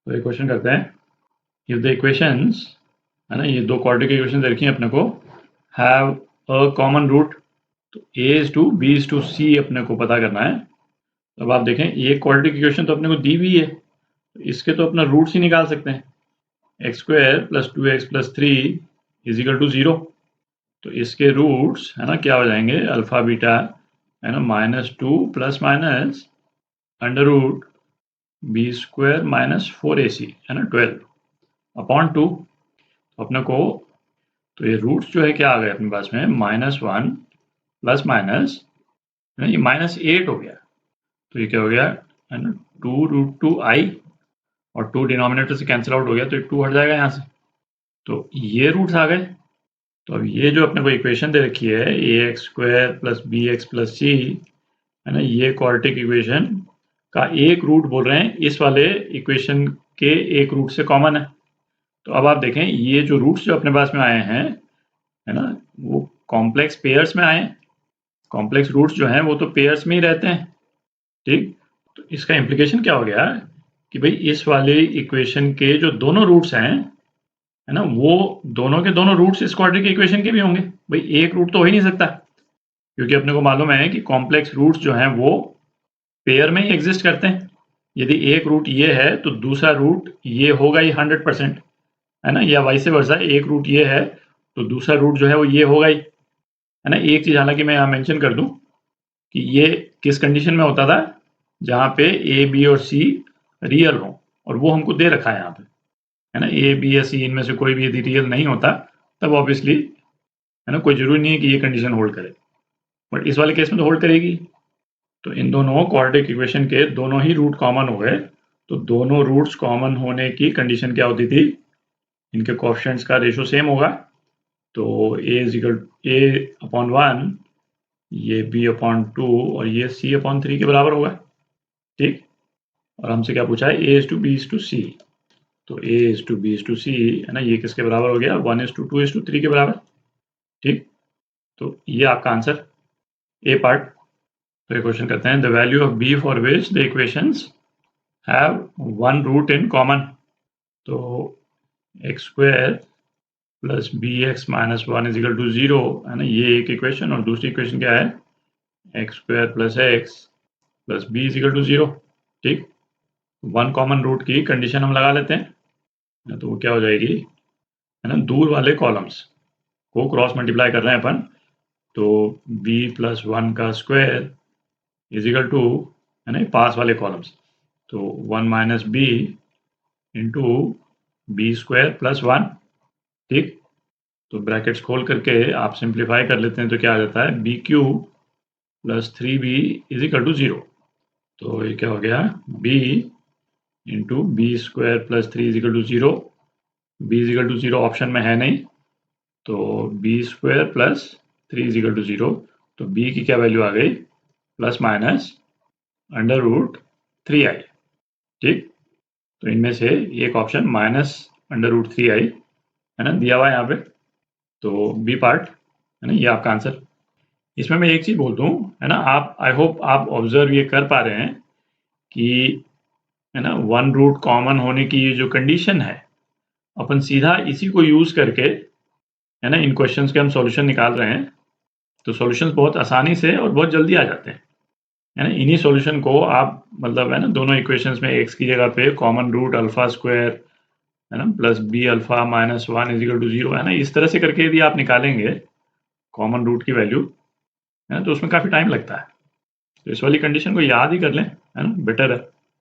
तो एक क्वेश्चन करते हैं। इफ द इक्वेशंस है ना, ये दो क्वाड्रेटिक इक्वेशन दे रखी हैं अपने को, हैव अ कॉमन रूट। तो a is to b is to c अपने को पता करना है। अब आप देखें, ये क्वाड्रेटिक इक्वेशन तो अपने को दी हुई है, तो इसके तो अपना रूट्स ही निकाल सकते हैं। X square plus 2x plus 3 is equal to 0। तो इसके रूट्स है ना क्या हो जाएंगे, अल्फा बीटा है ना -2 plus minus under root b square minus 4ac है ना 12 अपॉन 2। अपने को तो ये रूट्स जो है क्या आ गए अपने पास में, -1 प्लस माइनस ये -8 हो गया। तो ये क्या हो गया है ना 2√2i, और 2 डिनोमिनेटर से कैंसिल आउट हो गया, तो ये 2 हट जाएगा यहाँ से। तो ये रूट्स आ गए। तो अब ये जो अपने को इक्वेशन दे रखी है ax square plus bx plus c है ना, ये क्वाड्रेटिक इक्वेशन का एक रूट बोल रहे हैं, इस वाले इक्वेशन के एक रूट से कॉमन है। तो अब आप देखें, ये जो रूट्स जो अपने पास में आए हैं है ना, वो कॉम्प्लेक्स पेयर्स में आए। कॉम्प्लेक्स रूट्स जो हैं वो तो पेयर्स में ही रहते हैं, ठीक। तो इसका इम्प्लीकेशन क्या हो गया कि भाई इस वाले इक्वेशन के जो दोनों रूट्स हैं है ना, वो दोनों के दोनों रूट्स इस क्वाड्रेटिक इक्वेशन के भी होंगे। भाई एक रूट तो हो ही नहीं सकता, क्योंकि अपने को मालूम है कि कॉम्प्लेक्स रूट्स जो हैं वो पेयर में ही एग्जिस्ट करते हैं। यदि एक रूट ये है तो दूसरा रूट ये होगा ही 100%, है ना, या वाइस वर्सा, एक रूट ये है तो दूसरा रूट जो है वो ये होगा ही, है ना। एक चीज़ हालांकि मैं यहाँ मेंशन कर दूं कि ये किस कंडीशन में होता था, जहाँ पे ए बी और सी रियल हो, और वो हमको दे रखा है यहाँ पे, है ना। ए बी या सी इनमें से कोई भी यदि रियल नहीं होता, तब ऑब्वियसली है ना कोई जरूरी नहीं है कि ये कंडीशन होल्ड करे, बट इस वाले केस में तो होल्ड करेगी। तो इन दोनों क्वाड्रेटिक इक्वेशन के दोनों ही रूट कॉमन हो गए। तो दोनों रूट्स कॉमन होने की कंडीशन क्या होती थी, इनके कोएफिशिएंट्स का रेशियो सेम होगा। तो a/1 ये b/2 और ये c/3 के बराबर होगा, ठीक। और हमसे क्या पूछा है, a/b/c। तो a/b/c है ना, ये किसके बराबर हो गया, 1:2:3 के बराबर, ठीक। तो ये आपका आंसर ए पार्ट। तो ये क्वेश्चन करते हैं, the value of b for which the equations have one root in common. तो x square plus bx minus 1 is equal to 0 है ना, ये एक इक्वेशन। और दूसरी इक्वेशन क्या है, x square plus x plus b is equal to 0, ठीक। वन कॉमन रूट की कंडीशन हम लगा लेते हैं, तो वो क्या हो जाएगी है ना, दूर वाले कॉलम्स को क्रॉस मल्टीप्लाई कर रहे हैं अपन। तो b+1 का स्क्वायर इज इक्वल टू है ना पास वाले कॉलम्स, तो 1 minus b into b square plus 1, ठीक। तो ब्रैकेट्स खोल करके आप सिंप्लीफाई कर लेते हैं, तो क्या आ जाता है, BQ plus 3b is equal to 0। तो ये क्या हो गया, b into b square plus 3 is equal to 0। b is equal to 0 option में है नहीं, तो b square plus 3 is equal to 0। तो b की क्या वैल्यू आ गई, plus minus under root 3i, ठीक। तो इनमें से एक option minus under root 3i है ना दिया हुआ है यहाँ पे। तो बी पार्ट है ना, ये आपका आंसर। इसमें मैं एक चीज बोल दूं है ना, आप आई होप आप ऑब्जर्व ये कर पा रहे हैं कि है ना वन रूट कॉमन होने की ये जो कंडीशन है, अपन सीधा इसी को यूज करके है ना इन क्वेश्चंस के हम सॉल्यूशन निकाल रहे हैं। तो सॉल्यूशंस बहुत आसानी से और बहुत जल्दी आ जाते हैं, है ना। इन्हीं सॉल्यूशन को आप मतलब है ना दोनों इक्वेशंस में एक्स की जगह पे कॉमन रूट अल्फा स्क्वायर है ना plus b alpha minus 1 is equal to 0 है ना, इस तरह से करके यदि आप निकालेंगे कॉमन रूट की वैल्यू है ना, तो उसमें काफ़ी टाइम लगता है। तो इस वाली कंडीशन को याद ही कर लें, है ना, बेटर है।